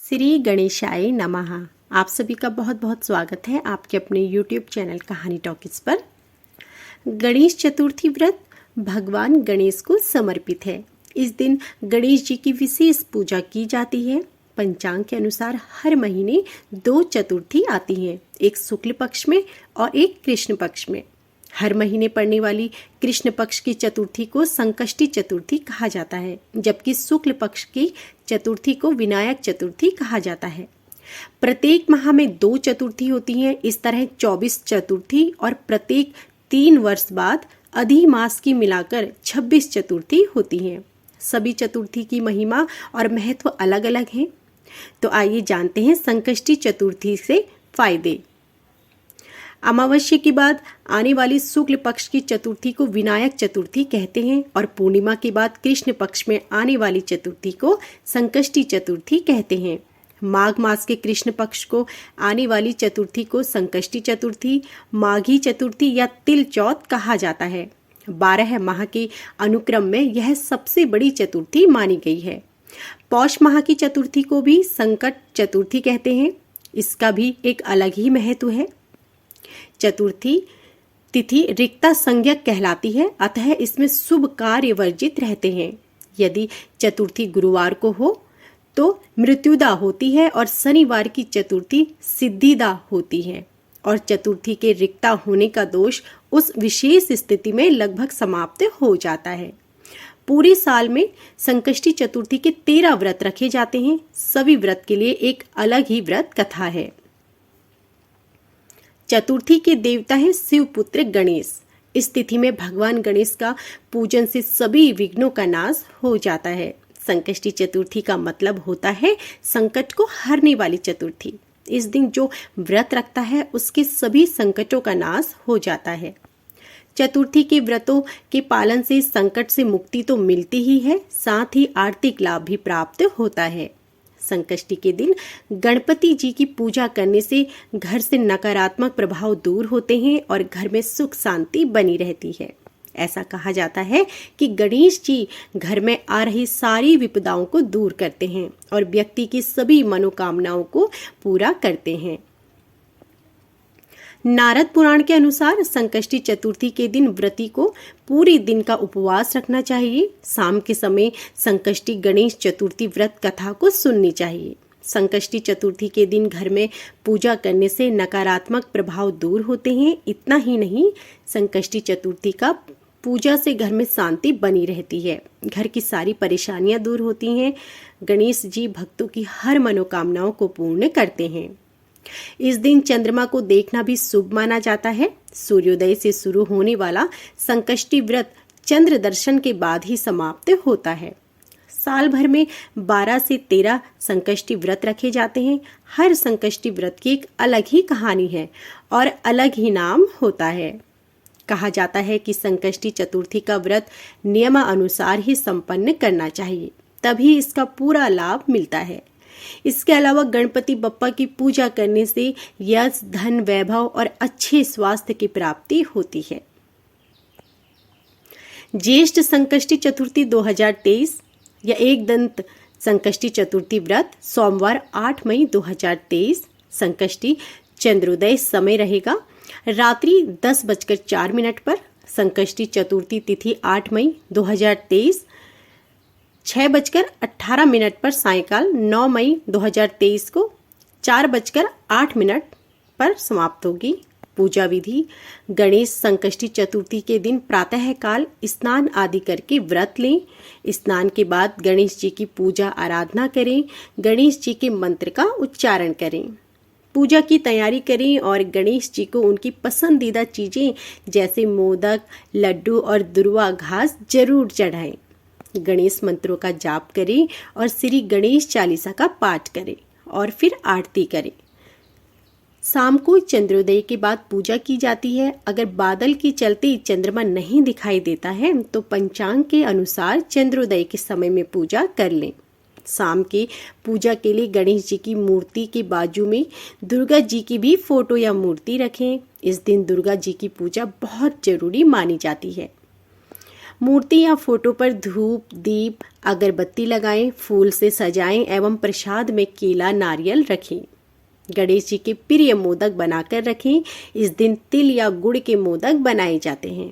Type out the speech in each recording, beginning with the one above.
श्री गणेशाय नमः। आप सभी का बहुत बहुत स्वागत है आपके अपने YouTube चैनल कहानी टॉकीज पर। गणेश चतुर्थी व्रत भगवान गणेश को समर्पित है। इस दिन गणेश जी की विशेष पूजा की जाती है। पंचांग के अनुसार हर महीने 2 चतुर्थी आती हैं, एक शुक्ल पक्ष में और एक कृष्ण पक्ष में। हर महीने पड़ने वाली कृष्ण पक्ष की चतुर्थी को संकष्टी चतुर्थी कहा जाता है, जबकि शुक्ल पक्ष की चतुर्थी को विनायक चतुर्थी कहा जाता है। प्रत्येक माह में 2 चतुर्थी होती हैं। इस तरह 24 चतुर्थी और प्रत्येक 3 वर्ष बाद अधिमास की मिलाकर 26 चतुर्थी होती हैं। सभी चतुर्थी की महिमा और महत्व अलग अलग हैं। तो आइए जानते हैं संकष्टी चतुर्थी से फायदे। अमावस्या के बाद आने वाली शुक्ल पक्ष की चतुर्थी को विनायक चतुर्थी कहते हैं और पूर्णिमा के बाद कृष्ण पक्ष में आने वाली चतुर्थी को संकष्टी चतुर्थी कहते हैं। माघ मास के कृष्ण पक्ष को आने वाली चतुर्थी को संकष्टी चतुर्थी, माघी चतुर्थी या तिल चौथ कहा जाता है। 12 माह के अनुक्रम में यह सबसे बड़ी चतुर्थी मानी गई है। पौष माह की चतुर्थी को भी संकट चतुर्थी कहते हैं। इसका भी एक अलग ही महत्व है। चतुर्थी तिथि रिक्ता संज्ञक कहलाती है, अतः इसमें शुभ कार्य वर्जित रहते हैं। यदि चतुर्थी गुरुवार को हो तो मृत्युदा होती है और शनिवार की चतुर्थी सिद्धिदा होती है और चतुर्थी के रिक्ता होने का दोष उस विशेष स्थिति में लगभग समाप्त हो जाता है। पूरे साल में संकष्टी चतुर्थी के 13 व्रत रखे जाते हैं। सभी व्रत के लिए एक अलग ही व्रत कथा है। चतुर्थी के देवता हैं शिव पुत्र गणेश। इस तिथि में भगवान गणेश का पूजन से सभी विघ्नों का नाश हो जाता है। संकष्टी चतुर्थी का मतलब होता है संकट को हरने वाली चतुर्थी। इस दिन जो व्रत रखता है उसके सभी संकटों का नाश हो जाता है। चतुर्थी के व्रतों के पालन से संकट से मुक्ति तो मिलती ही है, साथ ही आर्थिक लाभ भी प्राप्त होता है। संकष्टी के दिन गणपति जी की पूजा करने से घर से नकारात्मक प्रभाव दूर होते हैं और घर में सुख शांति बनी रहती है। ऐसा कहा जाता है कि गणेश जी घर में आ रही सारी विपदाओं को दूर करते हैं और व्यक्ति की सभी मनोकामनाओं को पूरा करते हैं। नारद पुराण के अनुसार संकष्टी चतुर्थी के दिन व्रती को पूरे दिन का उपवास रखना चाहिए। शाम के समय संकष्टी गणेश चतुर्थी व्रत कथा को सुननी चाहिए। संकष्टी चतुर्थी के दिन घर में पूजा करने से नकारात्मक प्रभाव दूर होते हैं। इतना ही नहीं, संकष्टी चतुर्थी का पूजा से घर में शांति बनी रहती है, घर की सारी परेशानियां दूर होती हैं। गणेश जी भक्तों की हर मनोकामनाओं को पूर्ण करते हैं। इस दिन चंद्रमा को देखना भी शुभ माना जाता है। सूर्योदय से शुरू होने वाला संकष्टी व्रत चंद्र दर्शन के बाद ही समाप्त होता है। साल भर में 12 से 13 संकष्टी व्रत रखे जाते हैं। हर संकष्टी व्रत की एक अलग ही कहानी है और अलग ही नाम होता है। कहा जाता है कि संकष्टी चतुर्थी का व्रत नियमानुसार ही संपन्न करना चाहिए, तभी इसका पूरा लाभ मिलता है। इसके अलावा गणपति बप्पा की पूजा करने से यश, धन, वैभव और अच्छे स्वास्थ्य की प्राप्ति होती है। ज्येष्ठ संकष्टी चतुर्थी 2023 या एक दंत संकष्टी चतुर्थी व्रत सोमवार 8 मई 2023। संकष्टी चंद्रोदय समय रहेगा रात्रि 10:04 पर। संकष्टी चतुर्थी तिथि 8 मई 2023 6:18 पर सायंकाल 9 मई 2023 को 4:08 पर समाप्त होगी। पूजा विधि: गणेश संकष्टी चतुर्थी के दिन प्रातः काल स्नान आदि करके व्रत लें। स्नान के बाद गणेश जी की पूजा आराधना करें। गणेश जी के मंत्र का उच्चारण करें। पूजा की तैयारी करें और गणेश जी को उनकी पसंदीदा चीजें जैसे मोदक, लड्डू और दुर्वा घास जरूर चढ़ाएं। गणेश मंत्रों का जाप करें और श्री गणेश चालीसा का पाठ करें और फिर आरती करें। शाम को चंद्रोदय के बाद पूजा की जाती है। अगर बादल के चलते चंद्रमा नहीं दिखाई देता है तो पंचांग के अनुसार चंद्रोदय के समय में पूजा कर लें। शाम के पूजा के लिए गणेश जी की मूर्ति के बाजू में दुर्गा जी की भी फोटो या मूर्ति रखें। इस दिन दुर्गा जी की पूजा बहुत जरूरी मानी जाती है। मूर्ति या फोटो पर धूप, दीप, अगरबत्ती लगाएं, फूल से सजाएं एवं प्रसाद में केला, नारियल रखें। गणेश जी के प्रिय मोदक बनाकर रखें। इस दिन तिल या गुड़ के मोदक बनाए जाते हैं।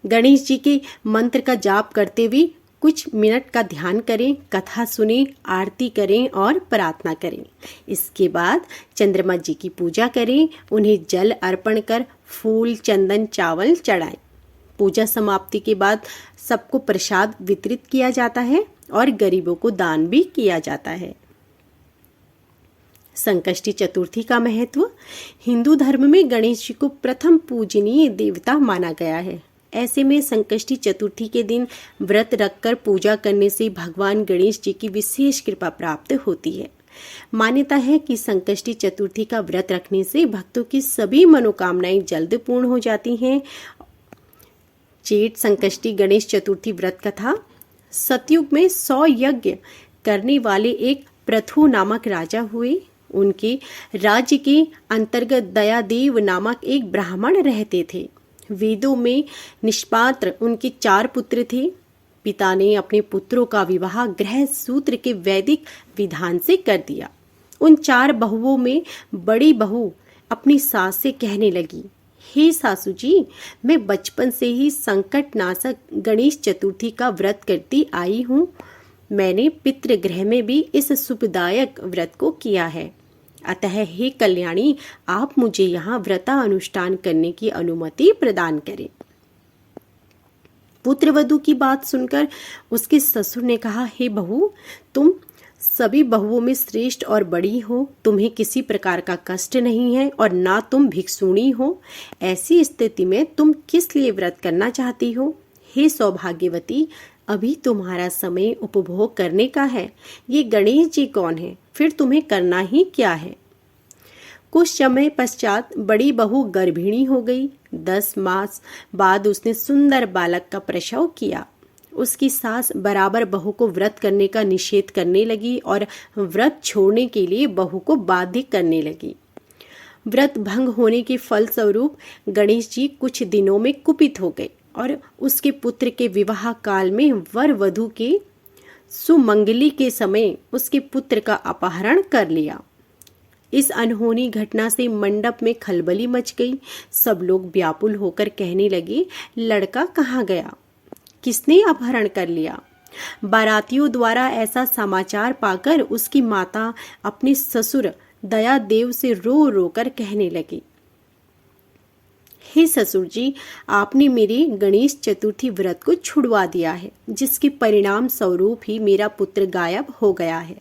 गणेश जी के मंत्र का जाप करते हुए कुछ मिनट का ध्यान करें, कथा सुनें, आरती करें और प्रार्थना करें। इसके बाद चंद्रमा जी की पूजा करें, उन्हें जल अर्पण कर फूल, चंदन, चावल चढ़ाएं। पूजा समाप्ति के बाद सबको प्रसाद वितरित किया जाता है और गरीबों को दान भी किया जाता है। संकष्टी चतुर्थी का महत्व। हिंदू धर्म में गणेश जी को प्रथम पूजनीय देवता माना गया है। ऐसे में संकष्टी चतुर्थी के दिन व्रत रखकर पूजा करने से भगवान गणेश जी की विशेष कृपा प्राप्त होती है। मान्यता है कि संकष्टी चतुर्थी का व्रत रखने से भक्तों की सभी मनोकामनाएं जल्द पूर्ण हो जाती हैं। चेत संकष्टी गणेश चतुर्थी व्रत कथा। सतयुग में 100 यज्ञ करने वाले एक पृथु नामक राजा हुए। उनके राज्य के अंतर्गत दयादेव नामक एक ब्राह्मण रहते थे। वेदों में निष्पात्र उनके 4 पुत्र थे। पिता ने अपने पुत्रों का विवाह गृह सूत्र के वैदिक विधान से कर दिया। उन 4 बहुओं में बड़ी बहू अपनी सास से कहने लगी, हे सासू जी, मैं बचपन से ही संकटनाशक गणेश चतुर्थी का व्रत करती आई हूँ। मैंने पितृगृह में भी इस शुभदायक व्रत को किया है। अतः हे कल्याणी, आप मुझे यहाँ व्रता अनुष्ठान करने की अनुमति प्रदान करें। पुत्रवधू की बात सुनकर उसके ससुर ने कहा, हे बहू, तुम सभी बहुओं में श्रेष्ठ और बड़ी हो। तुम्हें किसी प्रकार का कष्ट नहीं है और ना तुम भिक्षुणी हो। ऐसी स्थिति में तुम किस लिए व्रत करना चाहती हो? हे सौभाग्यवती, अभी तुम्हारा समय उपभोग करने का है। ये गणेश जी कौन है? फिर तुम्हें करना ही क्या है? कुछ समय पश्चात बड़ी बहू गर्भिणी हो गई। 10 मास बाद उसने सुंदर बालक का प्रसव किया। उसकी सास बराबर बहू को व्रत करने का निषेध करने लगी और व्रत छोड़ने के लिए बहू को बाध्य करने लगी। व्रत भंग होने के फलस्वरूप गणेश जी कुछ दिनों में कुपित हो गए और उसके पुत्र के विवाह काल में वर वधू के सुमंगली के समय उसके पुत्र का अपहरण कर लिया। इस अनहोनी घटना से मंडप में खलबली मच गई। सब लोग व्याकुल होकर कहने लगे, लड़का कहाँ गया? किसने अपहरण कर लिया? बारातियों द्वारा ऐसा समाचार पाकर उसकी माता अपने ससुर दयादेव से रो रो कर कहने लगी, हे ससुर जी, आपने मेरे गणेश चतुर्थी व्रत को छुड़वा दिया है, जिसके परिणाम स्वरूप ही मेरा पुत्र गायब हो गया है।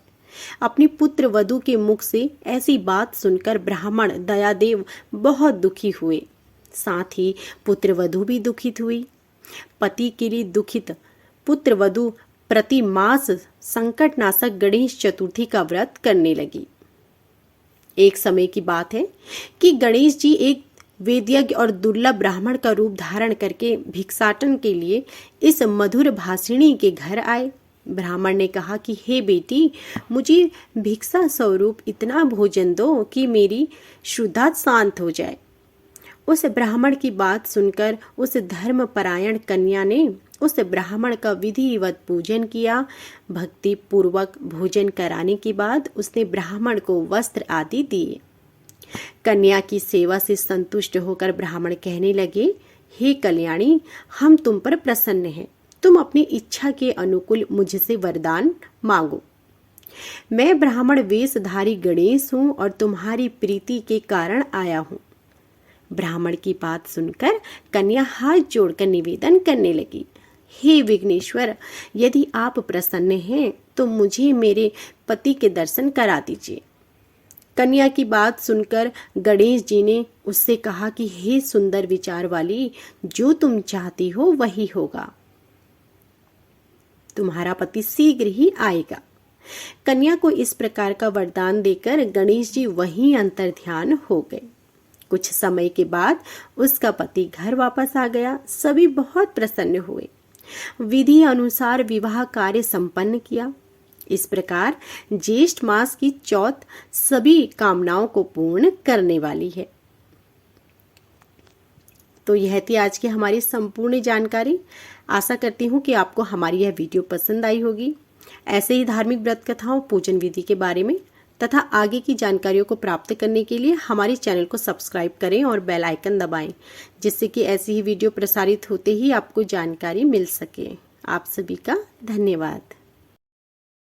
अपनी पुत्र वधू के मुख से ऐसी बात सुनकर ब्राह्मण दयादेव बहुत दुखी हुए। साथ ही पुत्र वधू भी दुखित हुई। पति के लिए दुखित पुत्र वधू प्रति मास संकटनाशक गणेश चतुर्थी का व्रत करने लगी। एक समय की बात है कि गणेश जी एक वेदयज्ञ और दुर्लभ ब्राह्मण का रूप धारण करके भिक्षाटन के लिए इस मधुर भाषिणी के घर आए। ब्राह्मण ने कहा कि हे बेटी, मुझे भिक्षा स्वरूप इतना भोजन दो कि मेरी क्षुधा शांत हो जाए। उस ब्राह्मण की बात सुनकर उस धर्मपरायण कन्या ने उस ब्राह्मण का विधिवत पूजन किया। भक्ति पूर्वक भोजन कराने के बाद उसने ब्राह्मण को वस्त्र आदि दिए। कन्या की सेवा से संतुष्ट होकर ब्राह्मण कहने लगे, हे कल्याणी, हम तुम पर प्रसन्न हैं। तुम अपनी इच्छा के अनुकूल मुझसे वरदान मांगो। मैं ब्राह्मण वेशधारी गणेश हूँ और तुम्हारी प्रीति के कारण आया हूँ। ब्राह्मण की बात सुनकर कन्या हाथ जोड़कर निवेदन करने लगी, हे विघ्नेश्वर, यदि आप प्रसन्न हैं तो मुझे मेरे पति के दर्शन करा दीजिए। कन्या की बात सुनकर गणेश जी ने उससे कहा कि हे सुंदर विचार वाली, जो तुम चाहती हो वही होगा। तुम्हारा पति शीघ्र ही आएगा। कन्या को इस प्रकार का वरदान देकर गणेश जी वहीं अंतर्ध्यान हो गए। कुछ समय के बाद उसका पति घर वापस आ गया। सभी बहुत प्रसन्न हुए। विधि अनुसार विवाह कार्य संपन्न किया। इस प्रकार ज्येष्ठ मास की चौथ सभी कामनाओं को पूर्ण करने वाली है। तो यह थी आज की हमारी संपूर्ण जानकारी। आशा करती हूँ कि आपको हमारी यह वीडियो पसंद आई होगी। ऐसे ही धार्मिक व्रत कथाओं, पूजन विधि के बारे में तथा आगे की जानकारियों को प्राप्त करने के लिए हमारे चैनल को सब्सक्राइब करें और बेल आइकन दबाएं, जिससे कि ऐसी ही वीडियो प्रसारित होते ही आपको जानकारी मिल सके। आप सभी का धन्यवाद।